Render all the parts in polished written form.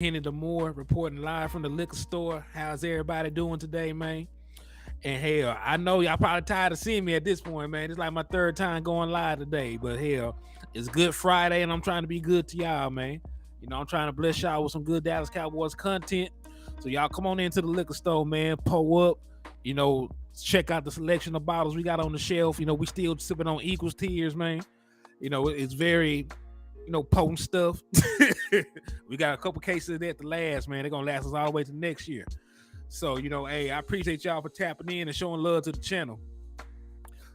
Hennythemoor reporting live from the liquor store. How's everybody doing today, man? And hell, I know y'all probably tired of seeing me at this point, man. It's like my third time going live today, but hell, it's Good Friday, and I'm trying to be good to y'all, man. I'm trying to bless y'all with some good Dallas Cowboys content. So y'all come on into the liquor store, man. Pull up, you know, check out the selection of bottles we got on the shelf. We still sipping on Equals tears, man. It's very potent stuff. We got a couple cases of that to last, man. They're gonna last us all the way to next year. So, hey, I appreciate y'all for tapping in and showing love to the channel.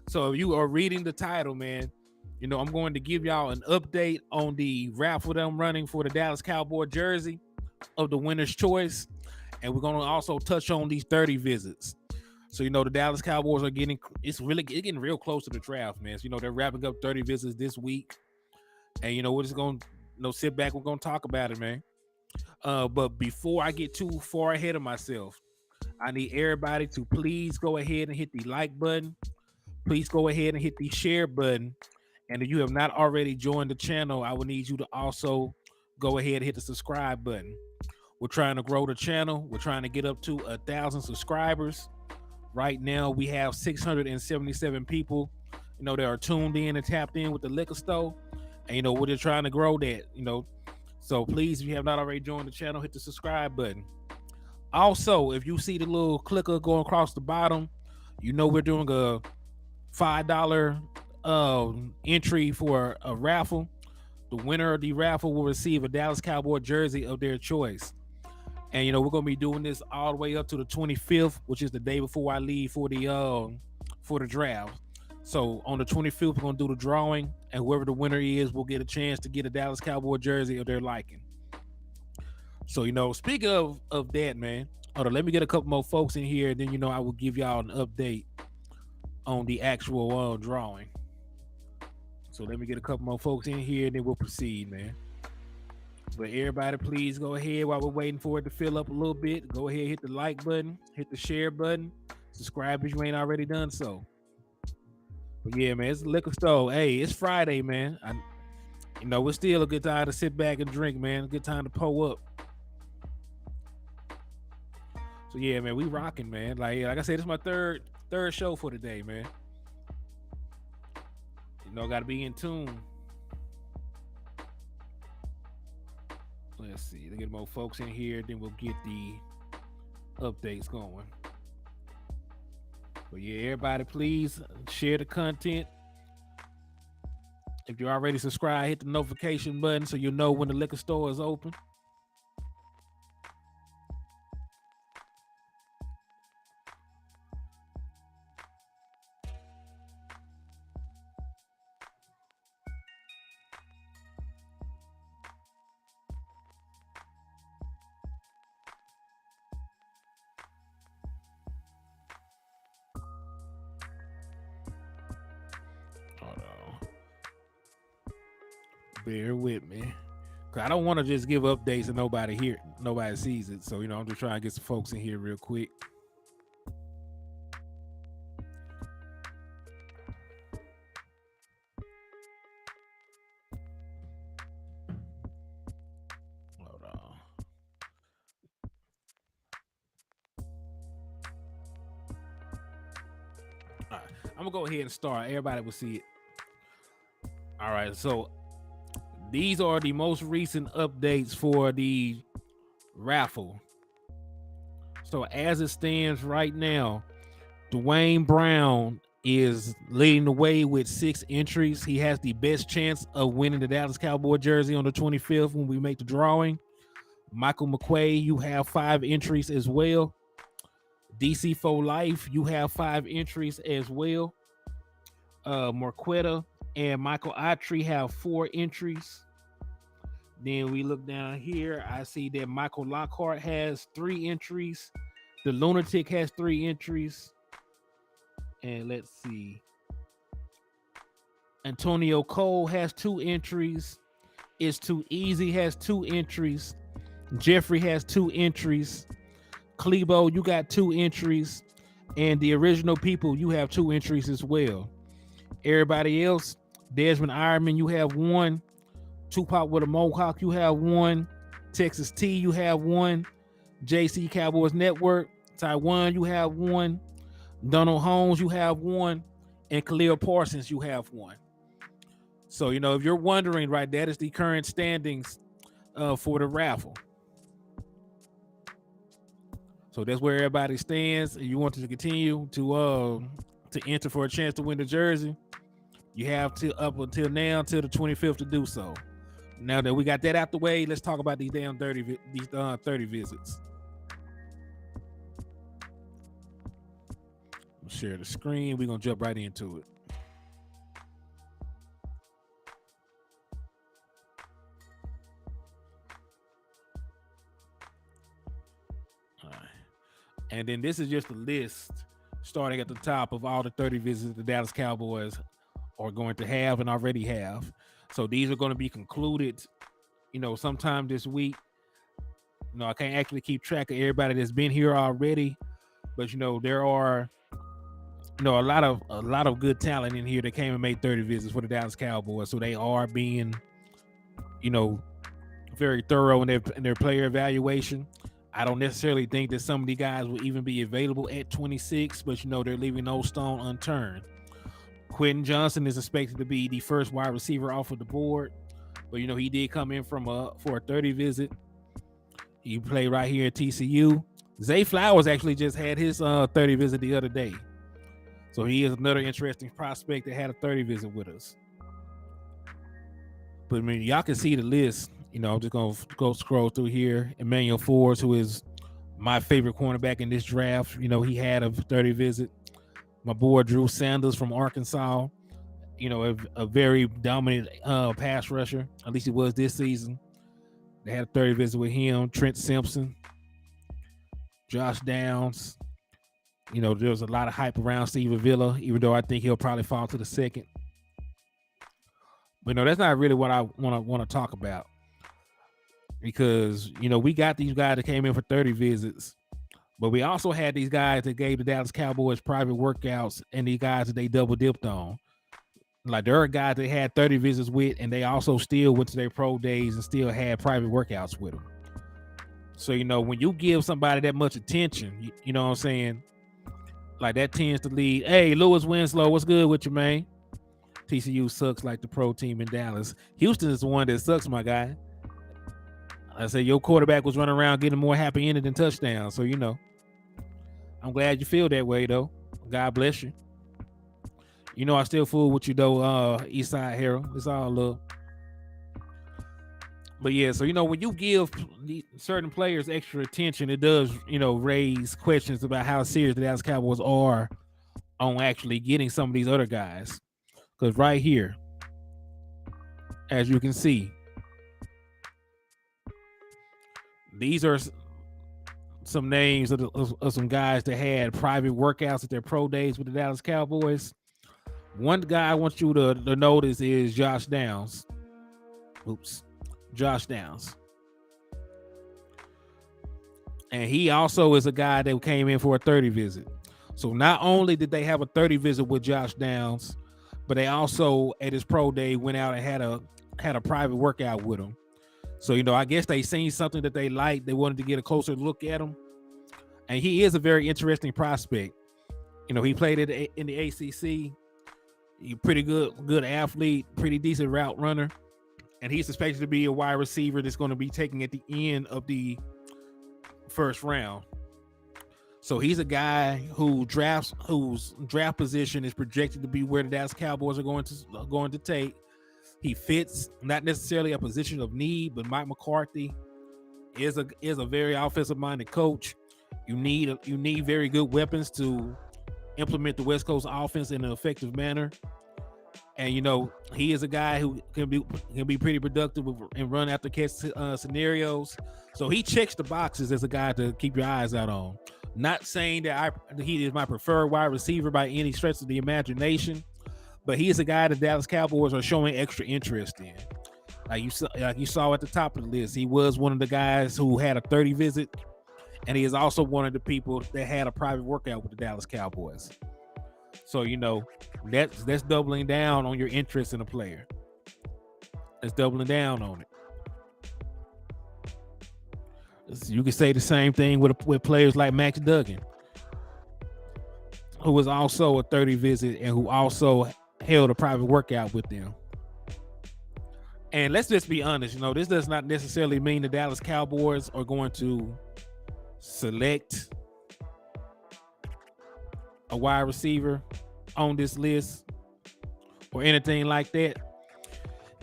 So if you are reading the title, man, I'm going to give y'all an update on the raffle that I'm running for the Dallas Cowboy jersey of the winner's choice. And we're going to also touch on these 30 visits. So, the Dallas Cowboys are getting real close to the draft, man. So, they're wrapping up 30 visits this week. And, we're just going to sit back. We're going to talk about it, man. But before I get too far ahead of myself, I need everybody to please go ahead and hit the like button. Please go ahead and hit the share button. And if you have not already joined the channel, I will need you to also go ahead and hit the subscribe button. We're trying to grow the channel. We're trying to get up to 1,000 subscribers. Right now, we have 677 people, that are tuned in and tapped in with the liquor store. And, we're just trying to grow that, So please, if you have not already joined the channel, hit the subscribe button. Also, if you see the little clicker going across the bottom, we're doing a $5 entry for a raffle. The winner of the raffle will receive a Dallas Cowboy jersey of their choice. And we're gonna be doing this all the way up to the 25th, which is the day before I leave for the draft. So on the 25th, we're gonna do the drawing, and whoever the winner is will get a chance to get a Dallas Cowboy jersey of their liking. So speaking of that, man, hold on, let me get a couple more folks in here, and then I will give y'all an update on the actual drawing. So let me get a couple more folks in here, and then we'll proceed, man. But everybody, please go ahead while we're waiting for it to fill up a little bit. Go ahead, hit the like button, hit the share button, subscribe if you ain't already done so. But yeah, man, it's the liquor store. Hey, it's Friday, man. It's still a good time to sit back and drink, man. A good time to pull up. So yeah, man, we rocking, man. Like I said, it's my third show for the day, man. Gotta be in tune. Let's see. Let's get more folks in here, then we'll get the updates going. But yeah, everybody, please share the content. If you're already subscribed, hit the notification button so you'll know when the liquor store is open. Bear with me. Cause I don't want to just give updates and nobody sees it. So, I'm just trying to get some folks in here real quick. Hold on. All right. I'm gonna go ahead and start. Everybody will see it. All right, so these are the most recent updates for the raffle. So as it stands right now, Dwayne Brown is leading the way with 6 entries. He has the best chance of winning the Dallas Cowboy jersey on the 25th when we make the drawing. Michael McQuaid, you have 5 entries as well. DC for Life, you have 5 entries as well. Marquetta and Michael Autry have 4 entries. Then we look down here. I see that Michael Lockhart has 3 entries. The Lunatic has 3 entries. And let's see. Antonio Cole has 2 entries. It's Too Easy has 2 entries. Jeffrey has 2 entries. Klebo, you got 2 entries. And the Original People, you have 2 entries as well. Everybody else, Desmond Ironman, you have 1. Tupac with a Mohawk, you have 1. Texas T, you have one. JC Cowboys Network, Taiwan, you have one. Donald Holmes, you have one. And Khalil Parsons, you have one. So, if you're wondering, right, that is the current standings for the raffle. So that's where everybody stands. And you want to continue to enter for a chance to win the jersey, you have to up until now, until the 25th to do so. Now that we got that out the way, let's talk about these damn 30 visits. Share the screen. We're going to jump right into it. All right. And then this is just a list starting at the top of all the 30 visits the Dallas Cowboys are going to have and already have. So these are going to be concluded, sometime this week. I can't actually keep track of everybody that's been here already, but there are a lot of good talent in here that came and made 30 visits for the Dallas Cowboys. So they are being, very thorough in their player evaluation. I don't necessarily think that some of the guys will even be available at 26, but they're leaving no stone unturned. Quentin Johnson is expected to be the first wide receiver off of the board, but he did come in for a 30 visit. He played right here at TCU. Zay Flowers actually just had his 30 visit the other day. So he is another interesting prospect that had a 30 visit with us. But y'all can see the list. I'm just going to go scroll through here. Emmanuel Forbes, who is my favorite cornerback in this draft, he had a 30 visit. My boy Drew Sanders from Arkansas, a very dominant pass rusher. At least he was this season. They had a 30 visit with him. Trent Simpson, Josh Downs. There was a lot of hype around Steve Avila, even though I think he'll probably fall to the second. But that's not really what I want to talk about. Because, we got these guys that came in for 30 visits, but we also had these guys that gave the Dallas Cowboys private workouts and these guys that they double dipped on. Like there are guys that had 30 visits with, and they also still went to their pro days and still had private workouts with them. So, when you give somebody that much attention, you know what I'm saying? Like that tends to lead. Hey, Louis Winslow, what's good with you, man? TCU sucks like the pro team in Dallas. Houston is the one that sucks, my guy. I said your quarterback was running around getting more happy ended than touchdowns. So, I'm glad you feel that way, though. God bless you. I still fool with you, though, Eastside Hero. It's all love. But, yeah, so, when you give certain players extra attention, it does, raise questions about how serious the Dallas Cowboys are on actually getting some of these other guys. Because right here, as you can see, these are some names of some guys that had private workouts at their pro days with the Dallas Cowboys. One guy I want you to notice is Josh Downs. Josh Downs. And he also is a guy that came in for a 30 visit. So not only did they have a 30 visit with Josh Downs, but they also at his pro day went out and had a private workout with him. So, I guess they seen something that they liked. They wanted to get a closer look at him. And he is a very interesting prospect. He played in the ACC. He's a pretty good athlete, pretty decent route runner. And he's expected to be a wide receiver that's going to be taken at the end of the first round. So he's a guy whose draft position is projected to be where the Dallas Cowboys are going to take. He fits not necessarily a position of need, but Mike McCarthy is a very offensive-minded coach. You need very good weapons to implement the West Coast offense in an effective manner. And he is a guy who can be pretty productive and run after catch scenarios. So he checks the boxes as a guy to keep your eyes out on. Not saying that he is my preferred wide receiver by any stretch of the imagination. But he is a guy the Dallas Cowboys are showing extra interest in. Like you saw at the top of the list, he was one of the guys who had a 30 visit, and he is also one of the people that had a private workout with the Dallas Cowboys. So, that's doubling down on your interest in a player. That's doubling down on it. You could say the same thing with players like Max Duggan, who was also a 30 visit and who also held a private workout with them. And let's just be honest, this does not necessarily mean the Dallas Cowboys are going to select a wide receiver on this list or anything like that.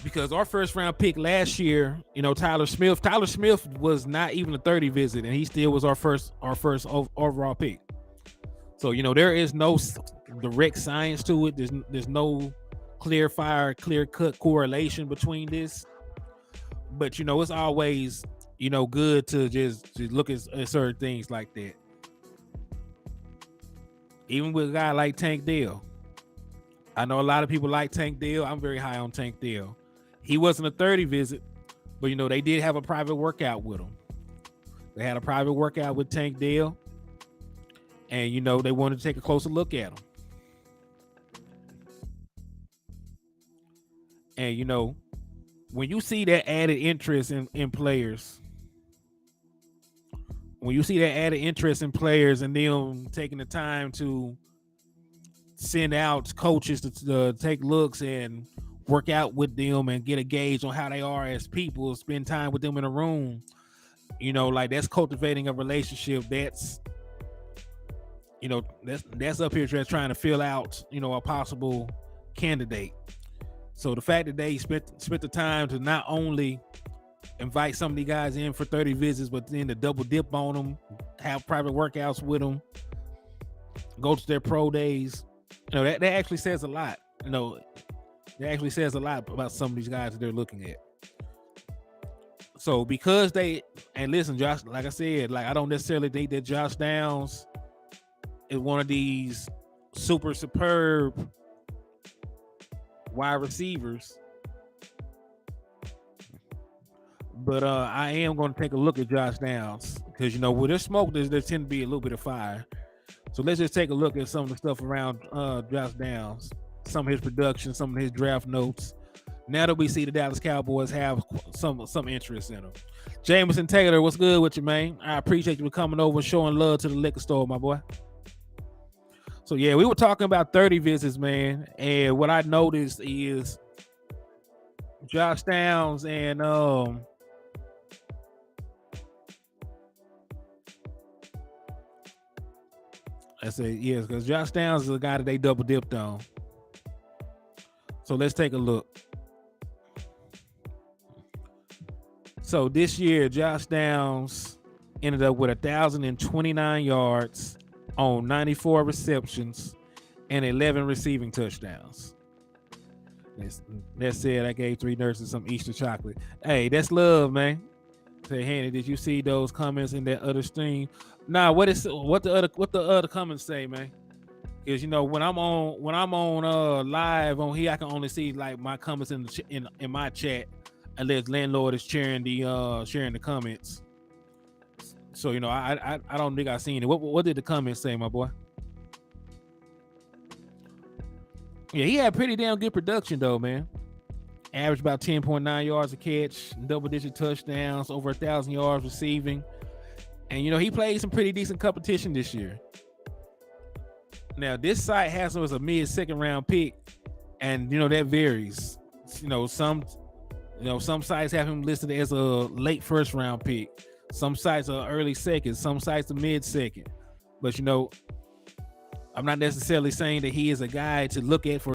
Because our first round pick last year, Tyler Smith was not even a 30 visit, and he still was our first overall pick. So, there is no direct science to it. There's no clear cut correlation between this. But, it's always, good to just look at certain things like that. Even with a guy like Tank Dell. I know a lot of people like Tank Dell. I'm very high on Tank Dell. He wasn't a 30 visit, but, they did have a private workout with him. They had a private workout with Tank Dell. And, they wanted to take a closer look at him. And, when you see that added interest in players, and them taking the time to send out coaches to take looks and work out with them and get a gauge on how they are as people, spend time with them in a room, that's cultivating a relationship that's up here just trying to fill out, a possible candidate. So the fact that they spent the time to not only invite some of these guys in for 30 visits, but then to double dip on them, have private workouts with them, go to their pro days, that actually says a lot. It actually says a lot about some of these guys that they're looking at. So because listen, Josh, like I said, I don't necessarily think that Josh Downs is one of these super superb wide receivers. But I am going to take a look at Josh Downs because, where there's smoke, there tend to be a little bit of fire. So let's just take a look at some of the stuff around Josh Downs, some of his production, some of his draft notes. Now that we see the Dallas Cowboys have some interest in him. Jameson Taylor, what's good with you, man? I appreciate you for coming over and showing love to the liquor store, my boy. So, yeah, we were talking about 30 visits, man. And what I noticed is Josh Downs and I say yes, because Josh Downs is a guy that they double dipped on. So let's take a look. So this year, Josh Downs ended up with 1,029 yards on 94 receptions and 11 receiving touchdowns. That said, I gave 3 nurses some Easter chocolate. Hey, that's love, man. Say, Henny, did you see those comments in that other stream? Nah, what the other comments say, man? Because when I'm on live on here, I can only see my comments in my chat, unless landlord is sharing the comments. So I don't think I've seen it. What did the comments say, my boy? Yeah, he had pretty damn good production though, man. Averaged about 10.9 yards a catch, double-digit touchdowns, over 1,000 yards receiving. And, he played some pretty decent competition this year. Now, this site has him as a mid-second round pick, and, that varies. Some sites have him listed as a late first round pick. Some sites are early second. Some sites are mid-second. But, I'm not necessarily saying that he is a guy to look at for